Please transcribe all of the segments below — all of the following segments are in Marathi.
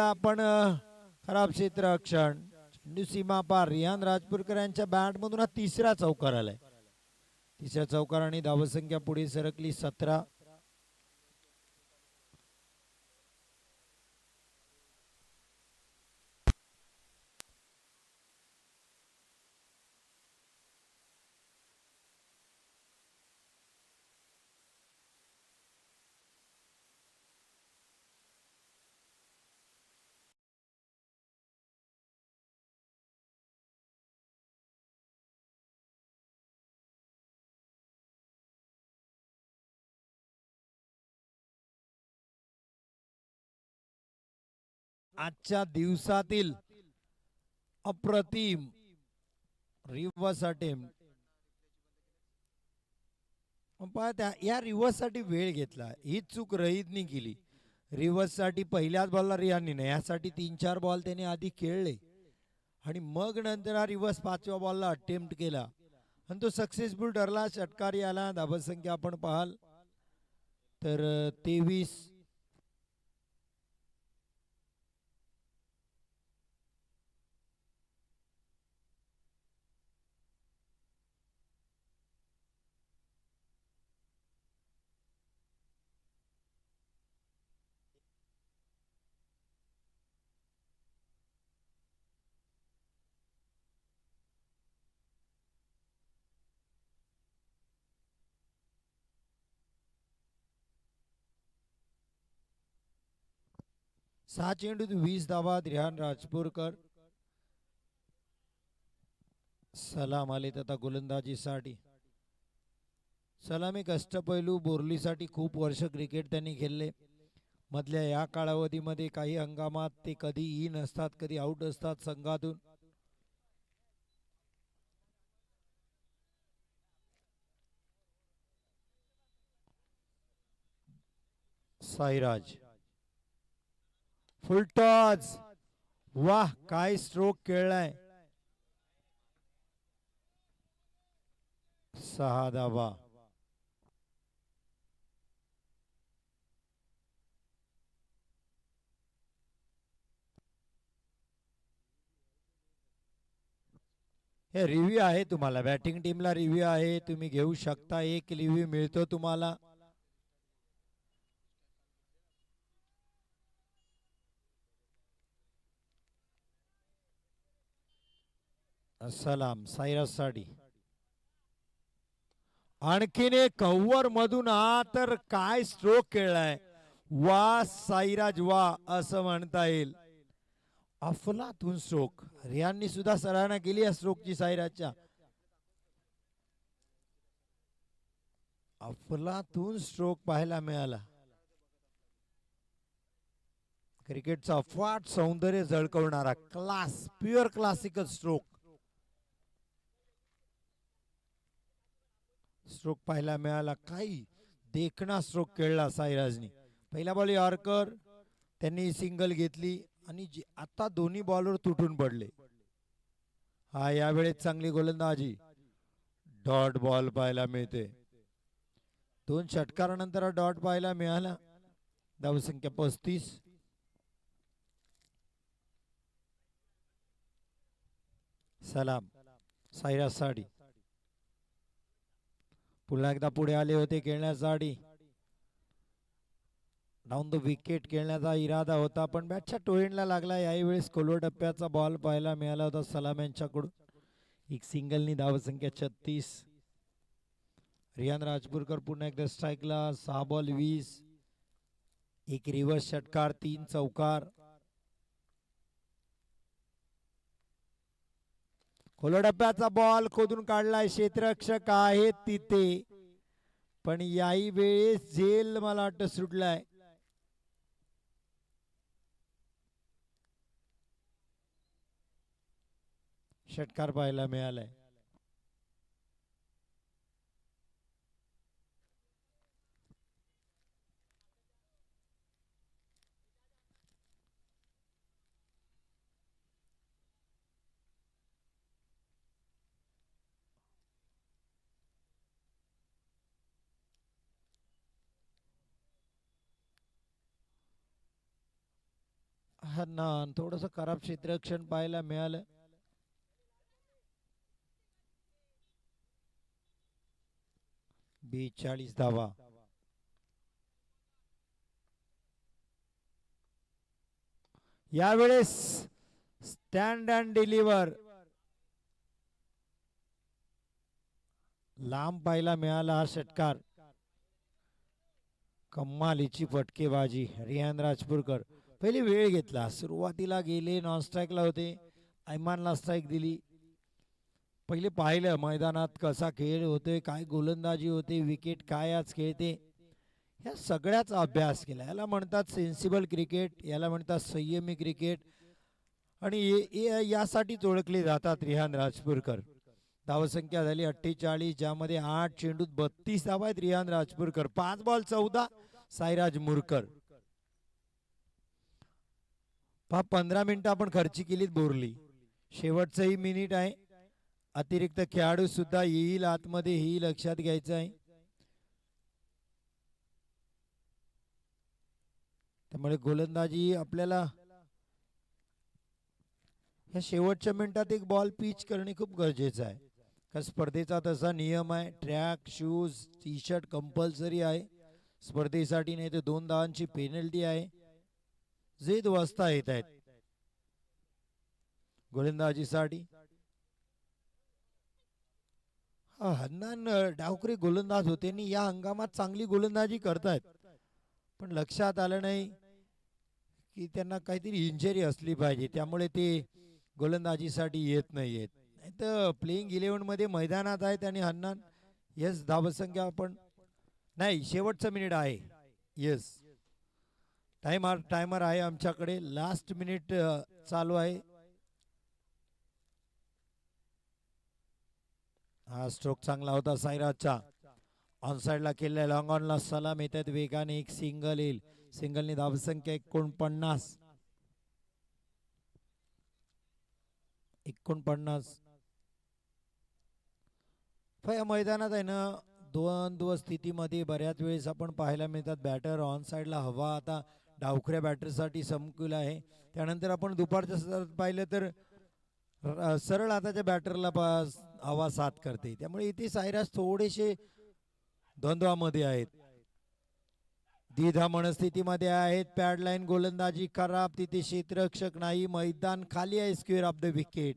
आपण खराब क्षेत्ररक्षण चेंडू सीमा पार रियान राजपूरकर यांच्या बॅट मधून हा तिसरा चौकार आलाय. तिसऱ्या चौकाराने धावसंख्या पुढे सरकली 17. आजच्या दिवसातील अप्रतिम रिव्हर्स अटेम्प्ट. या रिव्हर्स साठी वेळ घेतला, ही चूक रहीदनी केली. रिव्हर्स साठी पहिल्याच बॉलला रियाननी नाही, यासाठी 3-4 बॉल त्याने आधी खेळले आणि मग नंतर हा रिव्हर्स 5व्या बॉलला अटेम्प्ट केला आणि तो सक्सेसफुल ठरला. षटकारी आला. धावसंख्या आपण पाहाल तर 23. सहा चेंडूत 20 धावा. रियान राजपूरकर सलाम आलेत आता गोलंदाजीसाठी. सलाम एक अष्टपैलू बोरलीसाठी खूप वर्ष क्रिकेट त्यांनी खेळले. मधल्या या कालावधीमध्ये काही हंगामात ते कधी इन असतात, कधी आउट असतात संघातून. साईराज फुल टॉस. वाह, काय स्ट्रोक खेळलाय. 6 धावा. हे रिव्ह्यू आहे, तुम्हाला बॅटिंग टीमला रिव्ह्यू आहे, तुम्ही घेऊ शकता. एक रिव्ह्यू मिळतो तुम्हाला. सलाम साईराज साठी. आणखीन एक कव्हर मधून हा तर काय स्ट्रोक खेळलाय. वा साईराज वा असं म्हणता येईल. अफलातून स्ट्रोक. रियाननी सुद्धा सराहना केली या स्ट्रोकची साईराजच्या. अफलातून स्ट्रोक पाहायला मिळाला. क्रिकेटचं अफाट सौंदर्य झळकवणारा class, pure classical stroke. Stroke पाहायला मिळाला. काही देखणा स्ट्रोक खेळला साईराजनी. पहिला बॉल यॉर्कर, त्यांनी सिंगल घेतली आणि आता दोन्ही बॉलवर तुटून पडले. हा यावेळेस चांगली गोलंदाजी. डॉट बॉल पाहायला मिळते. 2 षटकारानंतर डॉट पाहायला मिळाला. धावसंख्या 35. सलाम साईराज साठी. पुन्हा एकदा पुढे आले होते खेळण्यासाठी. डाऊन द विकेट खेळण्याचा इरादा होता, पण बॅटच्या टोएंडला लागला. याही वेळेस खोलवर टप्प्याचा बॉल पाहायला मिळाला होता सलाम यांच्याकडून. एक सिंगलनी धावसंख्या 36. रियान राजपूरकर पुन्हा एकदा स्ट्राईकला. 6 बॉल 20. एक रिव्हर्स षटकार, 3 चौकार. खोलवर टप्प्याचा बॉल खोदून काढलाय. क्षेत्ररक्षक आहेत तिथे, पण याही वेळेस झेल मला वाटतं सुटलाय. षटकार पाहायला मिळालाय. हा ना, थोडस खराब क्षेत्ररक्षण पाहायला मिळालं. बेचाळीस धावा. यावेळेस स्टँड अँड डिलिव्हर लांब पाहायला मिळाला हा षटकार. कमालीची फटकेबाजी रियान राजपूरकर. पहिले वेळ घेतला, सुरुवातीला गेले, नॉन स्ट्राईकला होते, ऐमानला स्ट्राईक दिली. पहिले पाहिलं मैदानात कसा खेळ होतोय, काय गोलंदाजी होते, विकेट काय आज खेळते, ह्या सगळ्याचा अभ्यास केला. याला म्हणतात सेन्सिबल क्रिकेट, याला म्हणतात संयमी क्रिकेट, आणि यासाठीच ओळखले जातात रिहान राजपूरकर. धावसंख्या झाली 48, ज्यामध्ये 8 चेंडूत 32 धावा आहेत रिहान राजपूरकर. 5 बॉल 14 साईराज मुरकर. 15 मिनिटं आपण खर्ची केलीत बोरली. शेवटचंही मिनिट आहे, अतिरिक्त खेळाडू सुद्धा येईल आतमध्ये, ही लक्षात घ्यायचं आहे. त्यामुळे गोलंदाजी आपल्याला ह्या शेवटच्या मिनिटात एक बॉल पिच करणे खूप गरजेचं आहे. कारण स्पर्धेचा तसा नियम आहे, track shoes T shirt compulsory आहे स्पर्धेसाठी, नाही तर 2 धावांची पेनल्टी आहे. जेद वाजता येत आहेत गोलंदाजीसाठी. हन्नान डावकरी गोलंदाज होते आणि या हंगामात चांगली गोलंदाजी करतायत, पण लक्षात आलं नाही की त्यांना काहीतरी इंजरी असली पाहिजे, त्यामुळे ते गोलंदाजीसाठी येत नाहीयेत. नाही तर प्लेइंग 11 मध्ये मैदानात आहेत. आणि हन्नान येस, धावसंख्या आपण नाही, शेवटचं मिनिट आहे. येस, टायमर आहे आमच्याकडे, लास्ट मिनिट चालू आहे. हा स्ट्रोक चांगला होता साईराजचा. ऑन साइडला केलेल्या लॉंग ऑनला सलाम येतात वेगाने, एक सिंगल येईल. सिंगलने धावसंख्या 49. या मैदानात आहे ना, द्वंद्व स्थितीमध्ये बऱ्याच वेळेस आपण पाहायला मिळतात. बॅटर ऑन साइडला हवा आता डावखऱ्या बॅटरसाठी समकुल आहे. त्यानंतर आपण दुपारच्या सत्रात पाहिलं तर सरळ हाताच्या बॅटरला हवा साथ करते, त्यामुळे इथे साईराज थोडेसे द्वंद्वामध्ये आहेत, द्विधा मनस्थितीमध्ये आहेत. पॅड लाईन गोलंदाजी खराब, तिथे क्षेत्ररक्षक नाही, मैदान खाली आहे, स्क्वेअर ऑफ द विकेट.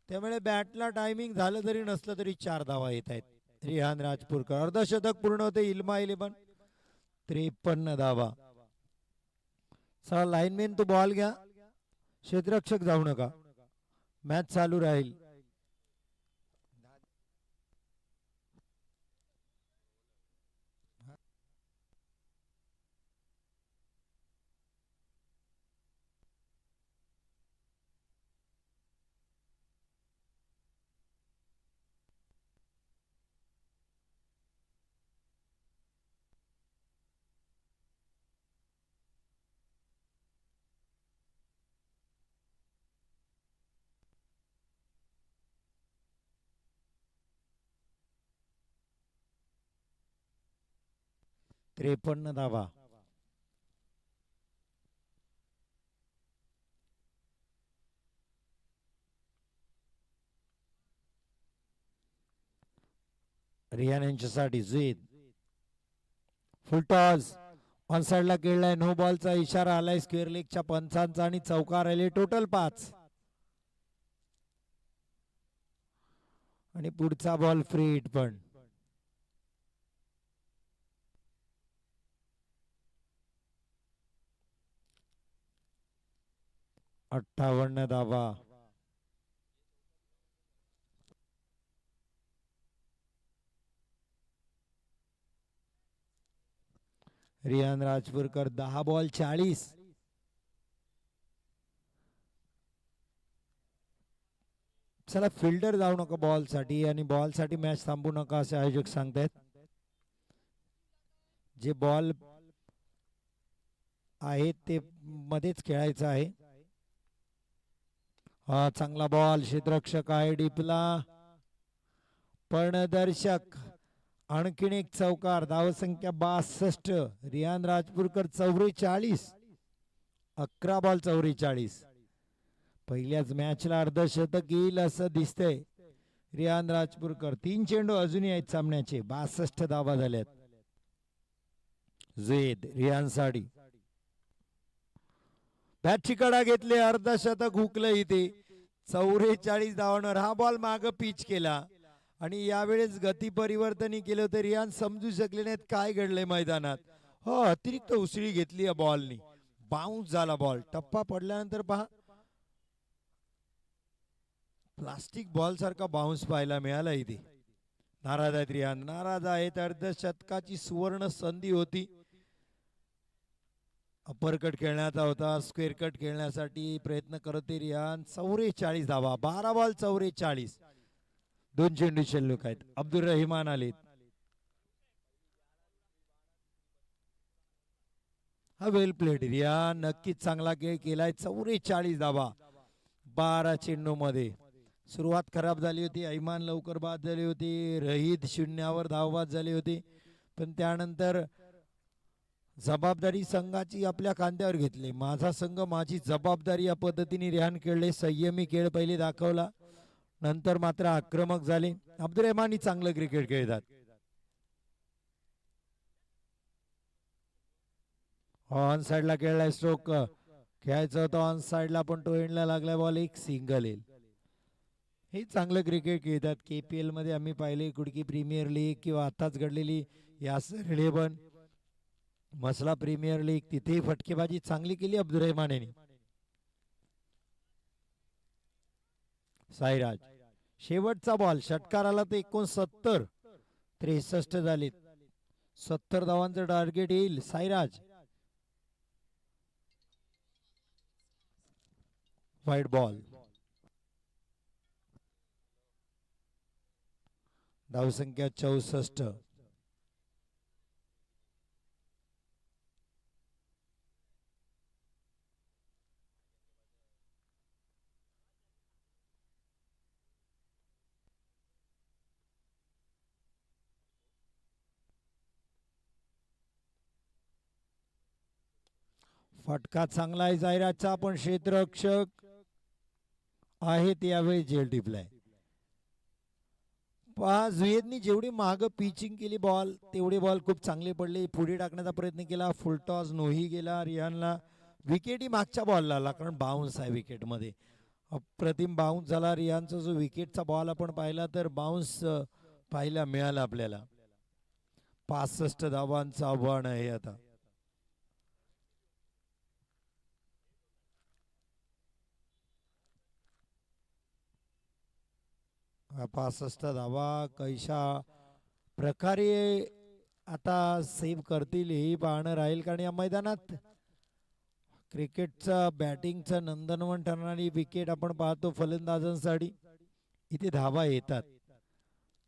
त्यामुळे बॅटला टायमिंग झालं जरी नसलं तरी 4 धावा येत आहेत. रिहान राजपूरकर अर्धशतक पूर्ण होते. इल्मा 11 53 धावा. चला लाईनमॅन तो बॉल घ्या, क्षेत्ररक्षक जाऊ नका, मॅच चालू राहील. त्रेपन्न धावा. रियान यांच्यासाठी जुईद फुलटॉस ऑन साइडला खेळलाय, नो बॉलचा इशारा आलाय स्क्वेअर लेगच्या पंचांचा आणि चौकार आले. टोटल 5 आणि पुढचा बॉल फ्री हिट. पण 58 धावा. रियान राजपूरकर 10 बॉल 40. चला फिल्डर जाऊ नका बॉल साठी, आणि बॉल साठी मॅच थांबू नका असे आयोजक सांगतायत. जे बॉल आहेत ते मध्येच खेळायचं आहे. हा चांगला बॉल, क्षेत्ररक्षक आहे डीपला, पण दर्शक आणखीन एक चौकार. धावसंख्या 62. रियान राजपूरकर 44. 11 बॉल 44. पहिल्याच मॅचला अर्धशतक येईल असं दिसतंय. रियान राजपूरकर. 3 चेंडू अजूनही आहेत सामन्याचे. 62 धावा झाल्यात. झेद रियान साडी बॅटची कडा घेतले. अर्धशतक हुकलं इथे. 44 धावांवर हा बॉल माग पिच केला आणि यावेळेस गती परिवर्तन केलं तर रियान समजू शकले नाहीत काय घडलंय मैदानात. हो, अतिरिक्त उसळी घेतली या बॉलनी. बाउन्स झाला बॉल. टप्पा पडल्यानंतर पहा प्लास्टिक बॉल सारखा बाउन्स पाहायला मिळाला इथे. नाराज आहेत रियान. नाराज आहेत. अर्धशतकाची सुवर्ण संधी होती. अपर कट खेळण्याचा होता. स्क्वेअर कट खेळण्यासाठी प्रयत्न करते रियान. 44 धावा. 12 बॉल 44. 2 चेंडू शिल्लक आहेत. अब्दुल रहिमान आले. हा वेल प्लेड. रियान नक्कीच चांगला खेळ केलाय. 44 धावा 12 चेंडू मध्ये. सुरुवात खराब झाली होती. ऐमान लवकर बाद झाली होती. रहीद शून्यावर धावबाद झाली होती. पण त्यानंतर जबाबदारी संघाची आपल्या खांद्यावर घेतली. माझा संघ माझी जबाबदारी या पद्धतीने रियान खेळले. संयमी खेळ पहिले दाखवला. नंतर मात्र आक्रमक झाले. अब्दुल रहमानही चांगलं क्रिकेट खेळतात. ऑन साइडला खेळलाय स्ट्रोक. खेळायचं होतं ऑन साइडला पण तो एंडला लागलाय बॉल. एक सिंगल येईल. हे चांगलं क्रिकेट खेळतात. KPL मध्ये आम्ही पाहिले. कुडकी प्रीमियर लीग किंवा आताच घडलेली यासर 11 मसला प्रीमियर लीग, तिथे फटकेबाजी चांगली केली अब्दुल रहमान यांनी. साईराज शेवटचा बॉल. षटकाराला तर 69. 63 झाले. 70 धावांचं टार्गेट येईल. Sairaj white ball. धावसंख्या 64. फटका चांगला आहे जाहिरातचा. पण क्षेत्ररक्षक आहेत यावेळी झेल टिपलाय. पहा जुएदनी जेवढी माग पिचिंग केली बॉल तेवढे बॉल खूप चांगले पडले. पुढे टाकण्याचा प्रयत्न केला. फुलटॉस नोही गेला रियानला. विकेटही मागच्या बॉलला आला कारण बाउन्स आहे विकेट मध्ये. अप्रतिम बाउन्स झाला रियानचा. जो विकेटचा बॉल आपण पाहिला तर बाउन्स पाहायला मिळाला आपल्याला. 65 धावांचं आव्हान आहे आता. 65 धावा कैशा प्रकारे आता सेव्ह करतील हेही पाहणं राहील. कारण या मैदानात क्रिकेटचा बॅटिंगचा नंदनवन ठरणारी विकेट आपण पाहतो फलंदाजांसाठी. इथे धावा येतात.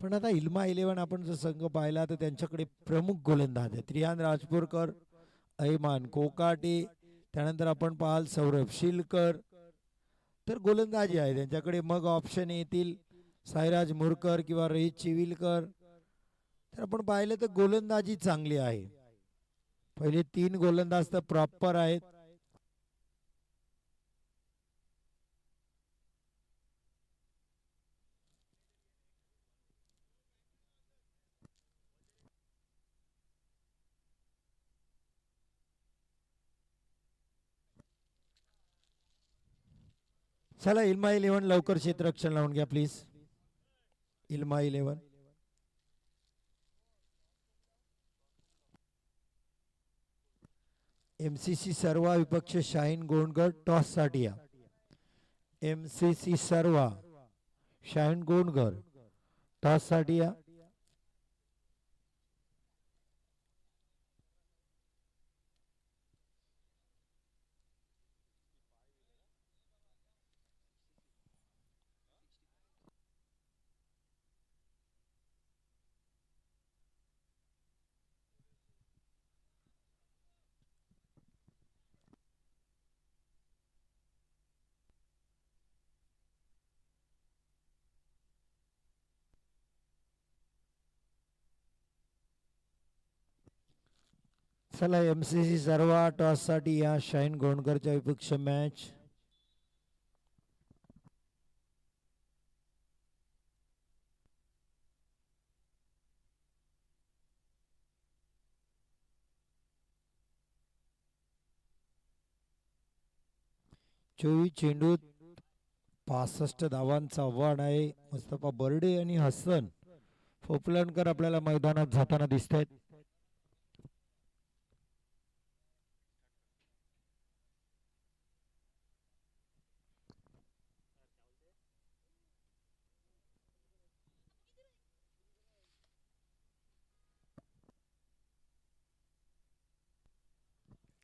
पण आता इल्मा 11 आपण जर संघ पाहिला तर त्यांच्याकडे प्रमुख गोलंदाज आहेत. रियान राजपूरकर, ऐमान कोकाटे, त्यानंतर आपण पाहाल सौरभ शिलकर. तर गोलंदाजी आहे त्यांच्याकडे. मग ऑप्शन येतील साईराज मुरकर किंवा रोहित चिविलकर. तर आपण पाहिलं तर गोलंदाजी चांगली आहे. पहिले 3 गोलंदाज तर प्रॉपर आहेत. चला इल्मा 11 लवकर क्षेत्ररक्षण लावून घ्या प्लीज. इल्मा 11. MCC सर्वा विपक्ष शाहीन गोंडगड टॉस साठी या. MCC सर्वा शाहीन गोंडगड टॉस साठी या. चला MCC सर्व टॉस साठी या शाईन गोंडकरच्या विपक्ष मॅच. चोवीस चेंडूत 65 धावांचा आव्हान आहे. मुस्तफा बर्डे आणि हसन फोपलणकर आपल्याला मैदानात जाताना दिसत आहेत.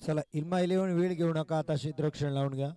चला इल्मा 11 वेळ घेऊ नका, आता क्षेत्ररक्षण लावून घ्या.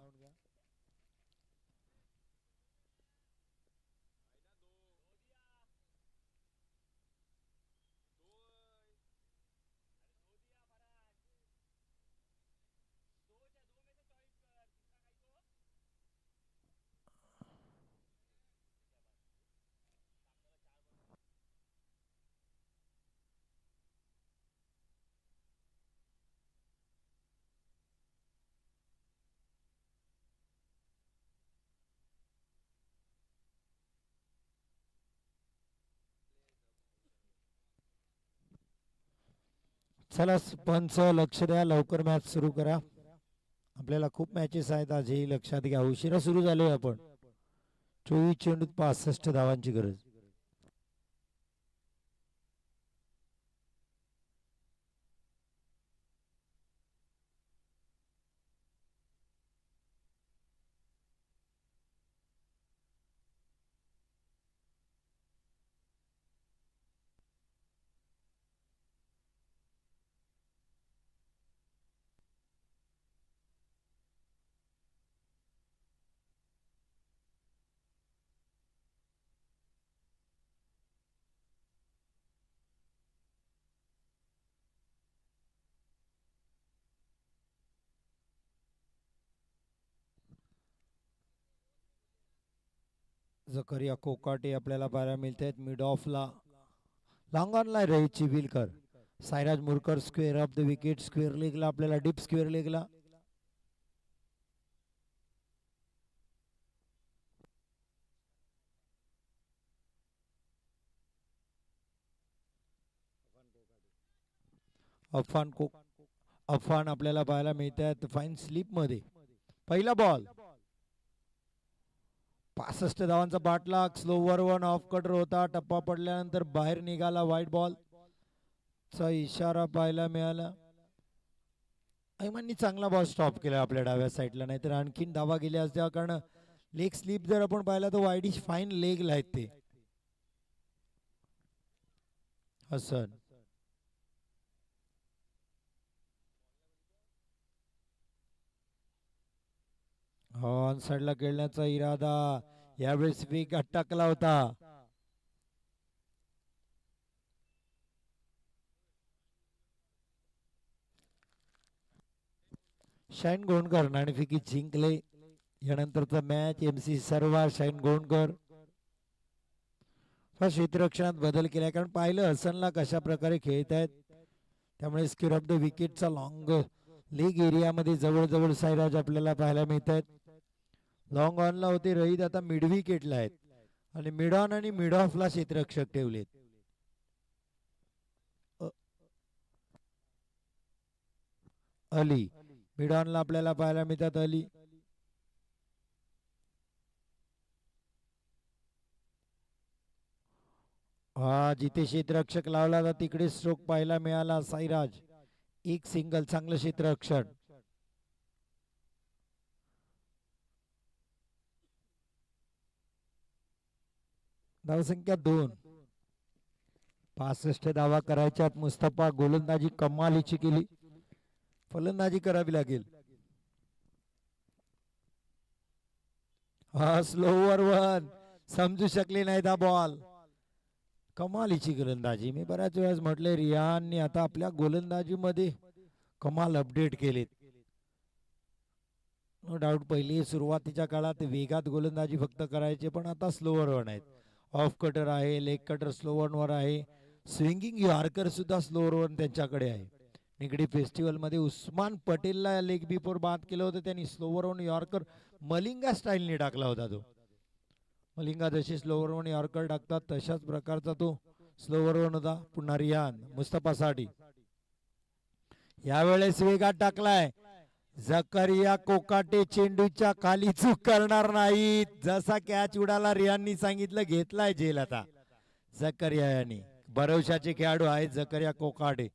चला पंच लक्ष द्या, लवकर मॅच सुरू करा. आपल्याला खूप मॅचेस आहेत आज, हे लक्षात घ्या. उशिरा सुरू झालोय आपण. 24 चेंडूत 65 धावांची गरज. जकरिया कोकाटे आपल्याला पाहायला मिळत आहेत. मिड ऑफला लॉंग ऑनला रहित Chivilkar. Sairaj Murkar square of the wicket. Square लेगला आपल्याला डीप स्क्वेअर लेगला. अफान आपल्याला पाहायला मिळत आहेत फाईन स्लिप मध्ये. पहिला बॉल 65 धावांचा पाठलाग. स्लोवर वन ऑफ कटर होता. टप्पा पडल्यानंतर बाहेर निघाला. व्हाईट बॉल चा इशारा पाहायला मिळाला. ऐमाननी चांगला बॉल स्टॉप केला आपल्या डाव्या साईडला, नाहीतर आणखीन धावा गेल्या असत्या. कारण लेग स्लिप जर आपण पाहिला तर वाईडिश फाईन लेग आहेत ते. हसन ऑन साईडला खेळण्याचा इरादा, यावेळेस वेग अटकला होता. शाईन गोंडकर नाणेफेकी जिंकले. यानंतरचा मॅच MCC सर्व शाईन गोंडकर. क्षेत्ररक्षणात बदल केला, कारण पाहिलं हसनला कशा प्रकारे खेळत आहेत. त्यामुळे स्क्वेअर ऑफ द विकेटचा लॉंग लेग एरियामध्ये जवळजवळ सायराज आपल्याला पाहायला मिळत आहेत. लॉंग ऑनला होते रहित, आता मिड विकेटला आहेत. आणि मिड ऑन आणि मिड ऑफला क्षेत्ररक्षक ठेवलेत. अली मिड ऑनला आपल्याला पाहायला मिळतात. अली हा जिथे क्षेत्ररक्षक लावला तर तिकडे स्ट्रोक पाहायला मिळाला. साईराज एक सिंगल, चांगलं क्षेत्ररक्षण. धावसंख्या 2. 65 धावा करायच्यात. मुस्तफा गोलंदाजी कमालीची केली. फलंदाजी करावी लागेल. हा स्लोवर वन समजू शकले नाही हा बॉल. कमालीची गोलंदाजी. मी बऱ्याच वेळेस म्हटले रियानने आता आपल्या गोलंदाजीमध्ये कमाल अपडेट केलेत. नो डाऊट पहिली सुरुवातीच्या काळात वेगात गोलंदाजी फक्त करायचे, पण आता स्लोवर वन आहेत. ऑफ कटर आहे, लेग कटर स्लो वन वर आहे. स्विंगिंग यॉर्कर सुद्धा स्लोवर वन त्यांच्याकडे आहे. निगडी फेस्टिवल मध्ये उस्मान पटेलला लेग बिफोर बाद केलं होतं त्यांनी. स्लोवर ऑन यॉर्कर मलिंगा स्टाईलने टाकला होता तो. मलिंगा जशी स्लोवर ऑन यॉर्कर टाकतात तशाच प्रकारचा तो स्लोवर ऑन होता. पुन्हा रियान मुस्तफासाठी यावेळेस वेगात टाकलाय. झकरिया कोकाटे चेंडूच्या खाली चूक करणार नाहीत. जसा कॅच उडाला रियाननी सांगितलं घेतलाय झेल आता झकरिया यांनी. भरवशाचे खेळाडू आहेत झकरिया कोकाटे.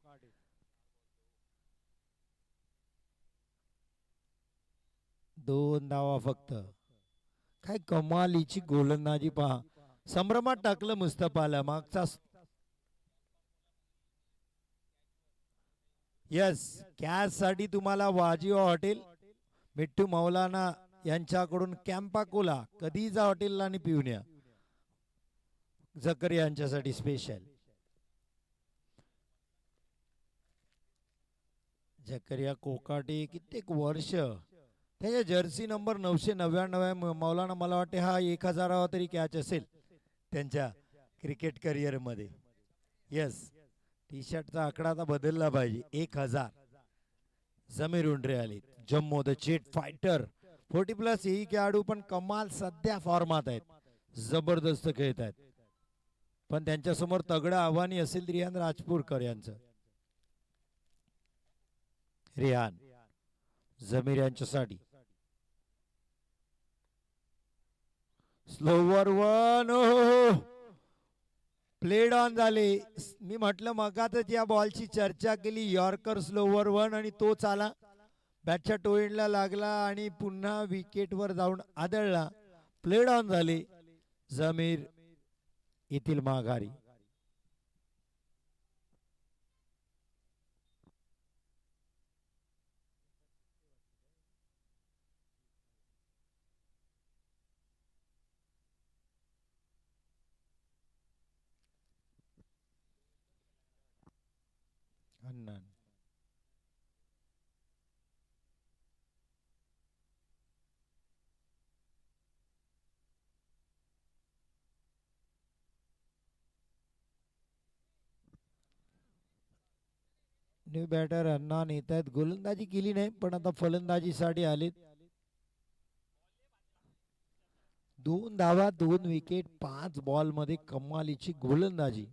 दोन धावा फक्त. काय कमालीची गोलंदाजी पहा. संभ्रमात टाकलं मुस्तफाला. मागचा यस कॅच साठी तुम्हाला वाजिवा हॉटेल मिट्टू मौलाना यांच्याकडून कॅम्पाकोला कधी जा हॉटेलला आणि पिऊन या. झकरिया यांच्यासाठी स्पेशल. झकरिया कोकाटे कित्येक वर्ष त्याच्या जर्सी नंबर 999 मौलाना. मला वाटते हा 1000वा तरी कॅच असेल त्यांच्या क्रिकेट करिअर मध्ये. यस टी शर्टचा आकडा आता बदलला पाहिजे. 1000. जमीर उंडरे आले. जम्मू द जेट फायटर 40+ ही खेळाडू पण कमाल सध्या फॉर्मात आहेत. जबरदस्त खेळत आहेत. पण त्यांच्यासमोर तगडं आव्हानी असेल रियान राजपूरकर यांचं. रियान जमीर यांच्यासाठी स्लोवर वन. प्लेड ऑन झाले. मी म्हटलं मगातच या बॉलची चर्चा केली. यॉर्कर स्लोवर वन आणि तोच आला. बॅटच्या टोएंडला लागला आणि पुन्हा विकेटवर जाऊन आदळला. प्लेड ऑन झाले. जमीर येथील माघारी. हन्नान न्यू बॅटर हन्नान येत आहेत. गोलंदाजी केली नाही पण आता फलंदाजीसाठी आलेत. 2 धावा 2 विकेट 5 बॉल मध्ये कमालीची गोलंदाजी.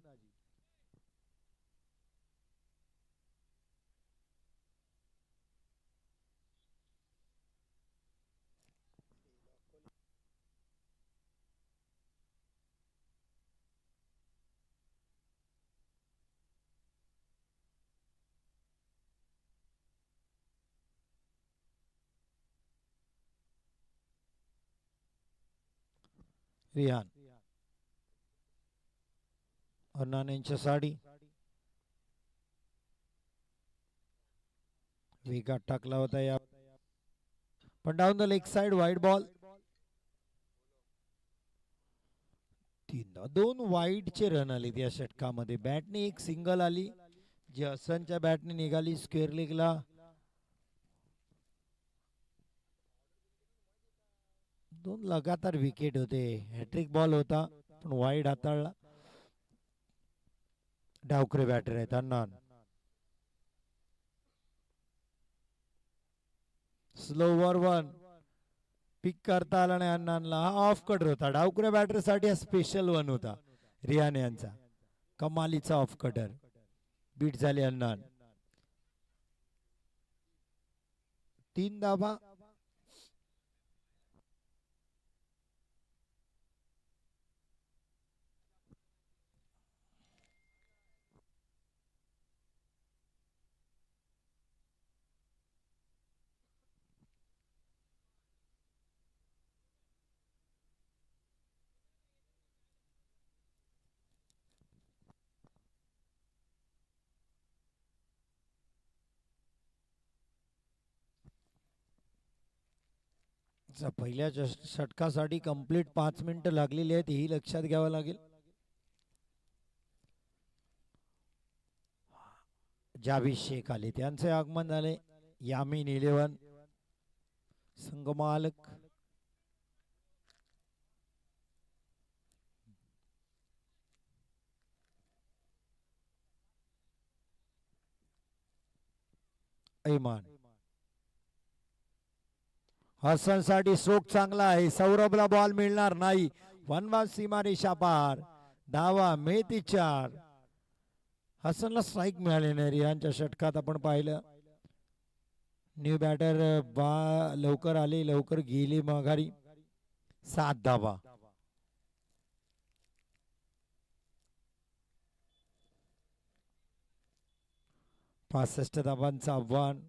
रिहान हन्नान यांच्यासाठी वेगात टाकला होता या पण down the leg side wide ball. 2 वाईडचे रन आले या षटकामध्ये. बॅटने एक सिंगल आली जी हसनच्या बॅटने निघाली स्क्वेअर लेगला. 2 लगातार विकेट होते. हॅट्रिक बॉल होता पण वाईड हाताळला. डावखरे बॅटर आहेत हन्नान. स्लोवर वन पिक करता आला नाही अण्णांना. हा ऑफ कटर होता. डावखऱ्या बॅटर साठी हा स्पेशल वन होता रियान यांचा. कमालीचा ऑफ कटर. बीट झाले अण्णान. 3 धावा. पहिल्या षटकासाठी कंप्लीट 5 मिनिटं लागलेली आहेत ही लक्षात घ्यावं लागेल. जावेद शेख आले त्यांचे आगमन झाले. यामीन 11 संघमालक. ऐमान हसन साठी स्ट्रोक चांगला आहे. सौरभला बॉल मिळणार नाही. वनबाद सीमारेषा पार. धावा मिळती 4. हसनला स्ट्राईक मिळाले नाही. रिहानच्या षटकात आपण पाहिलं न्यू बॅटर लवकर आले लवकर गेली माघारी. 7 धावा. 65 धावांचं आव्हान.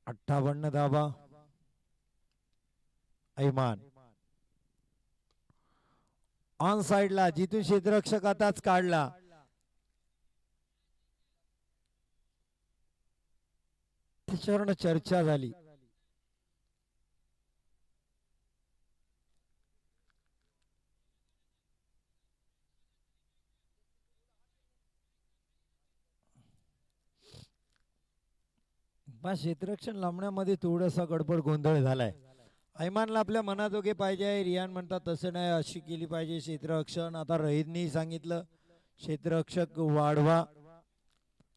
अठ्ठावन्न धावा. ऐमान ऑन साइडला जिथून क्षेत्ररक्षक आताच काढला. त्याच्यावरनं चर्चा झाली. क्षेत्ररक्षण लांबण्यामध्ये थोडासा गडबड गोंधळ झालाय. ऐमानला आपल्या मनाजोगे पाहिजे. रियान म्हणतात तसं नाही, अशी केली पाहिजे क्षेत्ररक्षण. आता रहीदनी सांगितलं क्षेत्ररक्षक वाढवा.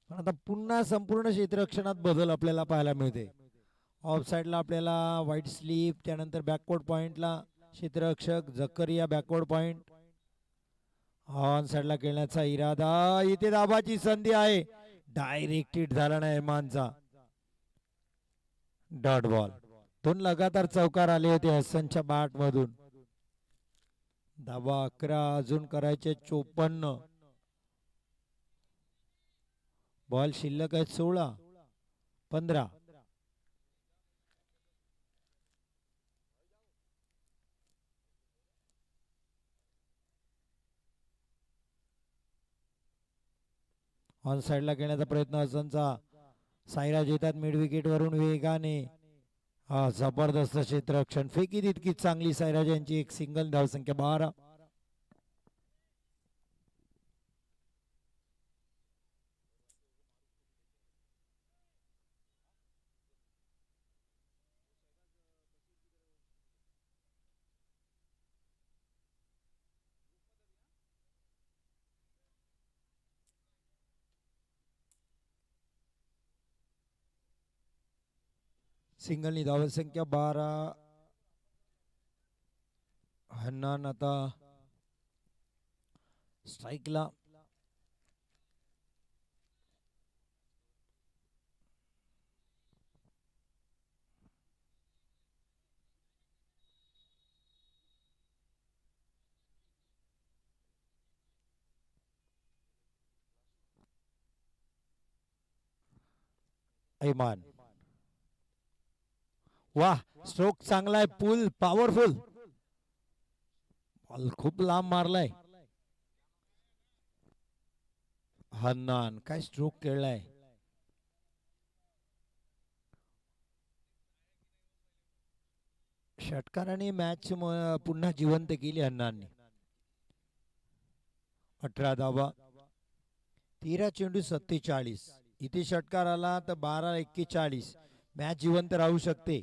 पण आता पुन्हा संपूर्ण क्षेत्ररक्षणात बदल आपल्याला पाहायला मिळते. ऑफ साइडला आपल्याला व्हाईट स्लीप, त्यानंतर बॅकवर्ड पॉइंटला क्षेत्ररक्षक जकरिया बॅकवर्ड पॉइंट. ऑन साइडला खेळण्याचा इरादा. इथे दाबाची संधी आहे. डायरेक्ट हिट झाला नाही ऐमानचा. Dot ball. 2 लगातार चौकार आले होते हसनच्या बॅट मधून. धावा 11 अजून करायचे 54. बॉल शिल्लक आहेत 16 15. ऑन साइडला खेळण्याचा प्रयत्न हसनचा. साईराज येतात मिड विकेट वरून वेगाने. हा जबरदस्त क्षेत्ररक्षण. फेकी तितकी चांगली साईराज यांची. एक सिंगल. धावसंख्या 12. सिंगलनी धावसंख्या 12. हन्नान आता स्ट्राईकला. ऐमान वाह स्ट्रोक चांगला आहे. पुल पॉवरफुल. बॉल खूप लांब मारलाय. हन्नान काय स्ट्रोक खेळलाय. षटकाराने मॅच पुन्हा जिवंत केली हन्नांनी. 18 धावा. 13 चेंडू 47. इथे षटकार आला तर 12-41 मॅच जिवंत राहू शकते.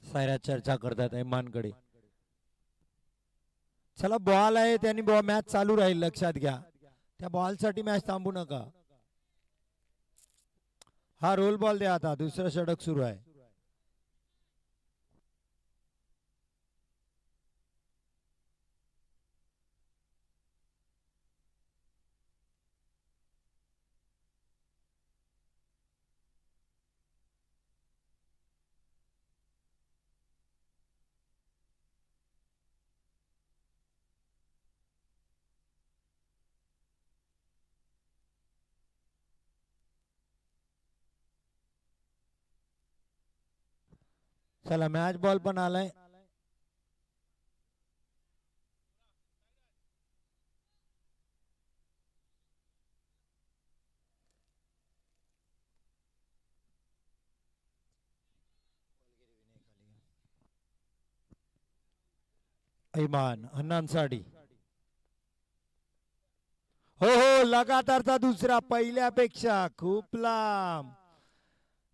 सायराज चर्चा करतात ऐमानकडे. चला बॉल आहे त्यांनी मॅच चालू राहील. लक्षात घ्या त्या बॉल साठी मॅच थांबू नका. हा रोल बॉल द्या. आता दुसरं षटक सुरू आहे. चला मॅच बॉल पण आलाय. ऐमान हन्नांसाठी. हो हो लगातारचा दुसरा, पहिल्यापेक्षा खूप लांब.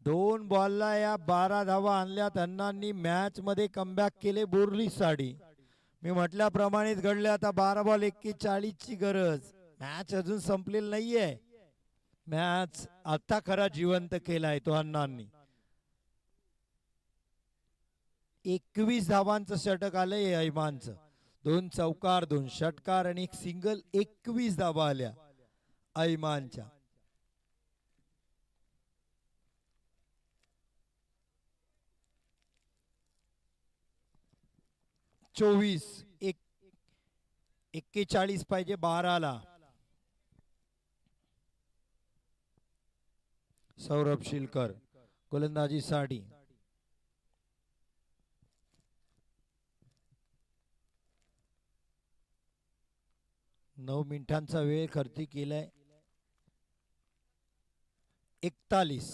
2 बॉलला या 12 धावा आणल्यात अण्णांनी. मॅच मध्ये कमबॅक केले बोरली साडी. मी म्हटल्याप्रमाणेच घडले. आता 12 बॉल 41 ची गरज. मॅच अजून संपलेली नाहीये. मॅच आता खरा जिवंत केलाय तो अण्णांनी. 21 धावांचं षटक आलंय ऐमानचं. 2 चौकार, 2 षटकार आणि 1 सिंगल. 21 धावा आल्या ऐमानच्या. 24 41 पाहिजे 12ला. सौरभ शिलकर गोलंदाजीसाठी. 9 मिनिटांचा वेळ खर्ची केलाय. 41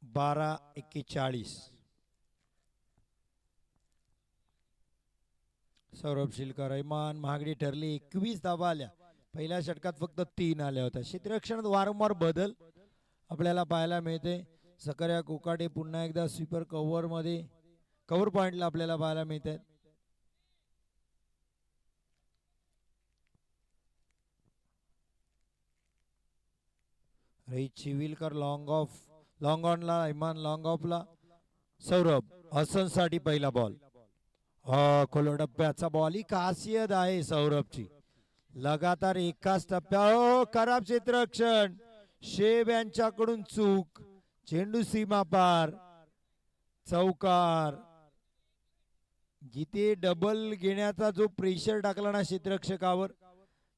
12-41. सौरभ शिलकर. ऐमान महागडी ठरली. 21 धावा आल्या. पहिल्या षटकात फक्त 3 आल्या होत्या. क्षेत्ररक्षणात वारंवार बदल आपल्याला पाहायला मिळते. सकर्या कोकाटे पुन्हा एकदा स्वीपर कव्हर मध्ये, कव्हर पॉइंटला आपल्याला पाहायला मिळतात. रईत चिविलकर लॉंग ऑफ, लॉंग ऑनला इमान, लॉंग ऑफला सौरभ. हसन साठी पहिला बॉल. खोल टप्प्याचा बॉल. ही खासियत आहे सौरभची. लगातार एकाच टप्प्या. खराब क्षेत्ररक्षण. शेब यांच्याकडून चूक. चेंडू सीमा पार. चौकार. जिथे डबल घेण्याचा जो प्रेशर टाकला ना क्षेत्ररक्षकावर,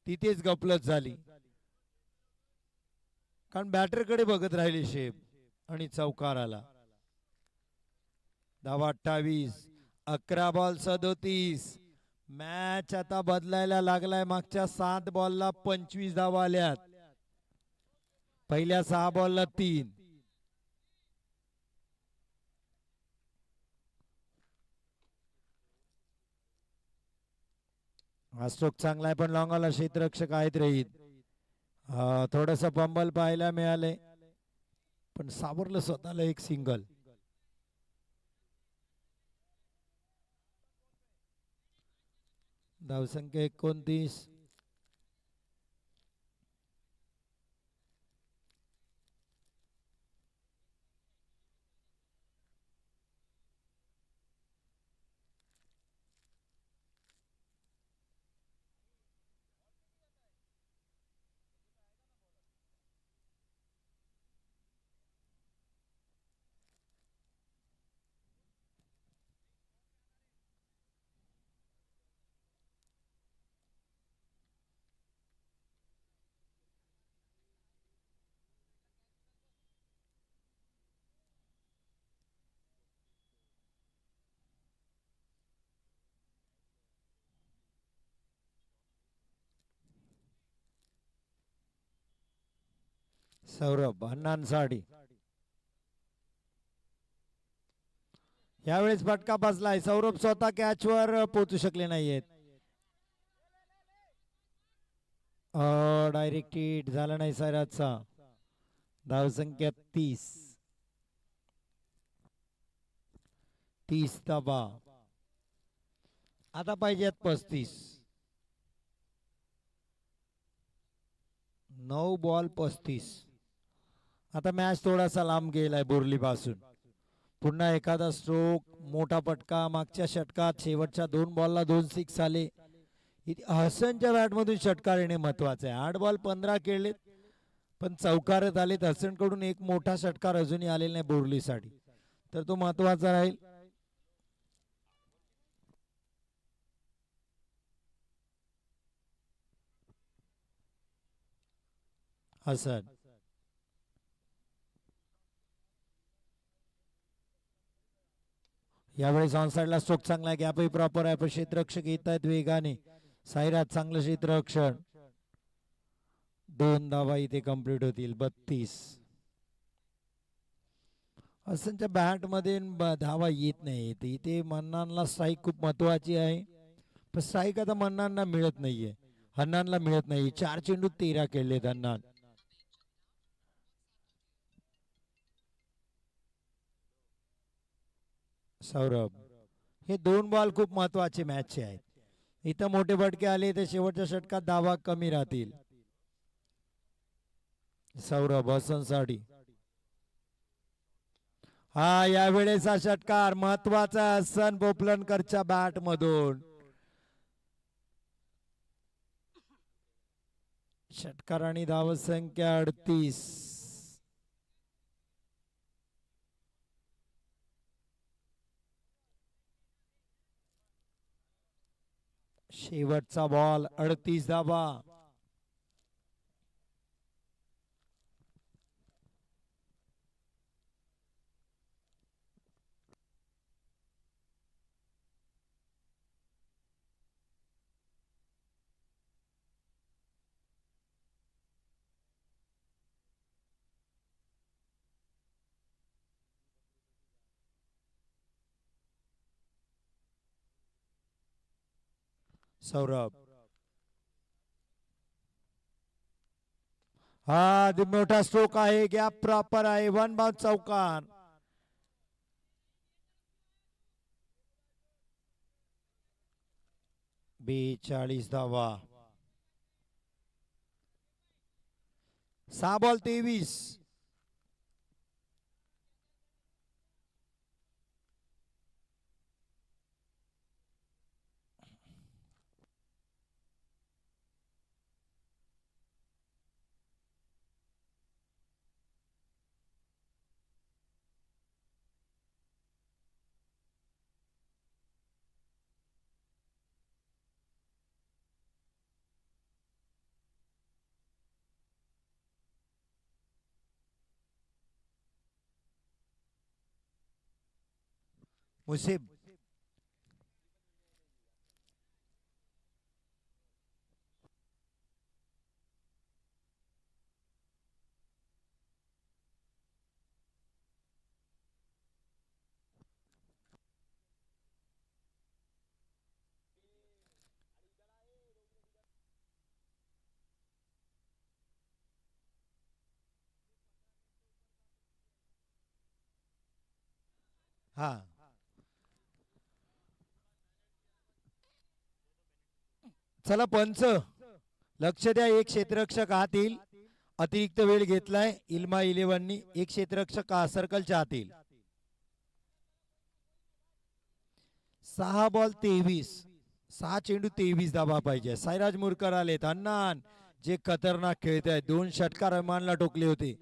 तिथेच गपलत झाली. कारण बॅटरकडे बघत राहिले शेब आणि चौकार आला. धावा 28. 11 बॉल 37. मॅच आता बदलायला लागलाय. मागच्या 7 बॉलला 25 धावा आल्यात. पहिल्या 6 बॉलला 3. हा स्ट्रोक चांगला आहे पण लॉंगाला क्षेत्ररक्षक आहेत रहित. थोडस पंबल पाहायला मिळाले पण सावरलं स्वतःला. 1 सिंगल. धावसंख्या 29. सौरभ अण्णांसाठी यावेळेस फटका बसलाय. सौरभ स्वतः कॅचवर पोहोचू शकले नाहीयेत. डायरेक्ट हिट झाला नाही सायराजचा. धावसंख्या 30 धावा. आता पाहिजेत 35. 9 बॉल 35. आता मॅच थोडासा लांब गेलाय बोरली पासून. पुन्हा एखादा स्ट्रोक, मोठा पटका. मागच्या षटकात शेवटच्या 2 बॉलला 2 सिक्स आले. हसनच्या बॅटमधून षटकार येणे महत्वाचे आहे. 8 बॉल 15 खेळलेत पण चौकारच आलेत. हसन कडून एक मोठा षटकार अजूनही आलेला नाही बोरलीसाठी, तर तो महत्वाचा राहील. हसन यावेळेस ऑनसाइडला स्ट्रोक चांगला आहे. गॅपही प्रॉपर आहे पण क्षेत्ररक्षक येत आहेत वेगाने. साईराज चांगलं क्षेत्ररक्षण. 2 धावा इथे कंप्लीट होतील. 32. हसनच्या बॅट मध्ये धावा येत नाही. इथे मन्नानला स्ट्राईक खूप महत्वाची आहे पण स्ट्राईक आता मन्नानला मिळत नाहीये. हन्नानला मिळत नाही. 4 चेंडू 13 खेळलेत हन्नान. सौरभ, हे 2 बॉल खूप महत्वाचे मॅचचे आहेत. इथं मोठे फटके आले तर शेवटच्या षटकात धावा कमी राहतील. सौरभ हसनसाठी हा यावेळेचा षटकार महत्वाचा. हसन पोपलनकरच्या बॅट मधून षटकार आणि धावसंख्या 38. शेवटचा बॉल 38 धावा. सौरभ हा मोठा स्ट्रोक आहे. गॅप प्रॉपर आहे. 1 बाउंड चौकार. बेचाळीस धावा. 6 बॉल 23. मुसीब हा चला पंच लक्ष द्या. एक क्षेत्ररक्षक आत येईल. अतिरिक्त वेळ घेतलाय इल्मा 11नी. एक क्षेत्ररक्षक सर्कलच्या आत येईल. 6 बॉल 23. 6 चेंडू 23 धावा पाहिजे. साईराज मुरकर आलेत. हन्नान जे खतरनाक खेळत आहेत. 2 षटकार रहमानला टोकले होते.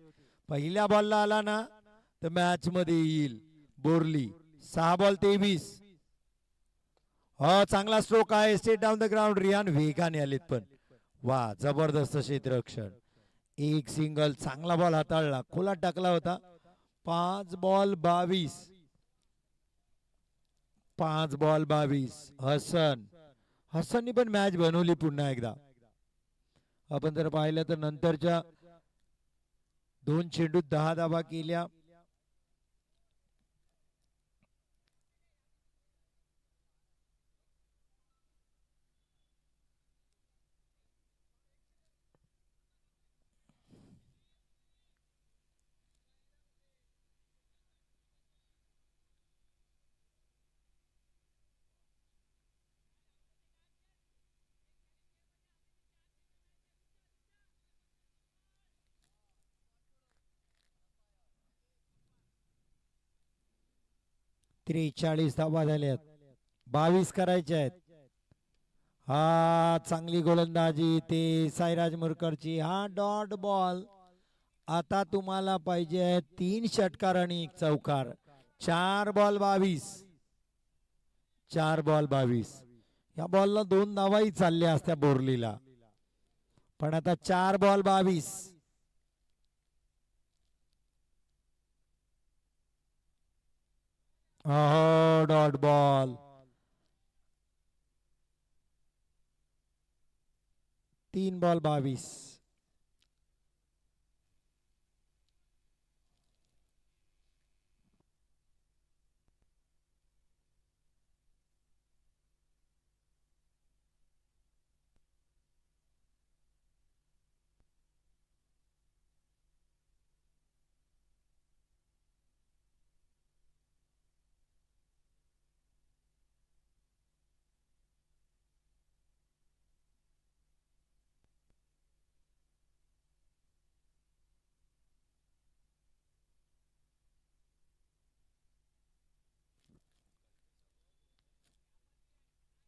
पहिल्या बॉलला आला ना तर मॅच मध्ये येईल. बोरली 6 बॉल 23. हो चांगला स्ट्रोक आहे. Straight down the ground. Riyan वेगाने आलेत पण. वा जबरदस्त क्षेत्ररक्षण. एक सिंगल. चांगला बॉल हाताळला. खोला टाकला होता. 5 बॉल 22. 5 बॉल 22. हसननी पण मॅच बनवली पुन्हा एकदा. आपण जर पाहिलं तर नंतरच्या 2 चेंडूत 10 धावा केल्या. त्रेचाळीस धावा झाल्यात. 22 करायचे आहेत. हा चांगली गोलंदाजी ते साईराज मुरकरची. हा डॉट बॉल. आता तुम्हाला पाहिजे 3 षटकार आणि 1 चौकार. 4 बॉल 22. 4 बॉल 22. या बॉलला 2 धावाही चालल्या असत्या बोरलीला. पण आता 4 बॉल 22. हो डॉट बॉल. 3 बॉल 22.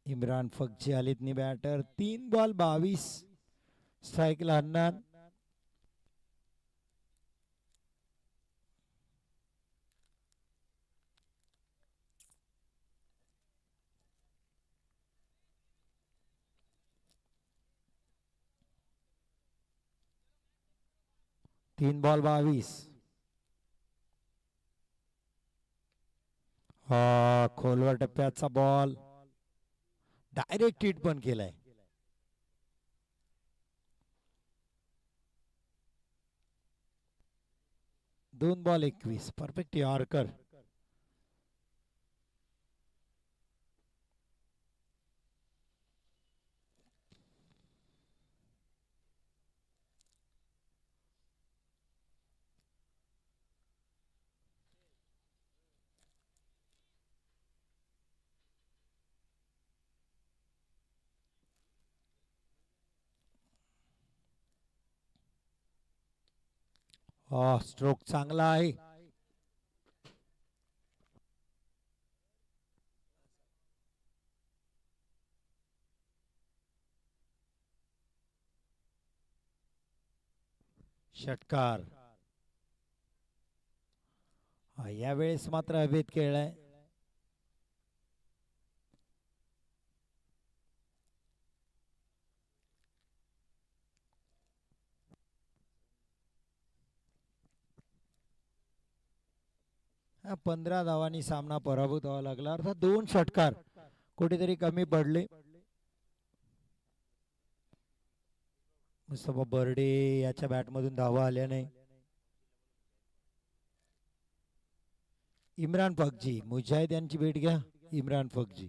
इम्रान फकजी आलीतनी बॅटर 3 बॉल 22 स्ट्राईकला आणणार. तीन बॉल 22. हा खोलवर टप्प्याचा बॉल डायरेक्ट हिट पण केलाय. 2 बॉल 21 परफेक्ट यॉर्कर. स्ट्रोक चांगला आहे. षटकार. यावेळेस मात्र हवेत खेळलाय. हा 15 धावांनी सामना पराभूत व्हावा लागला. अर्थात 2 षटकार कुठेतरी कमी पडले. मुस्तफा बर्डे याच्या बॅटमधून धावा आल्या नाही. इम्रान फकजी मुजाहिद यांची भेट घ्या. इम्रान फकजी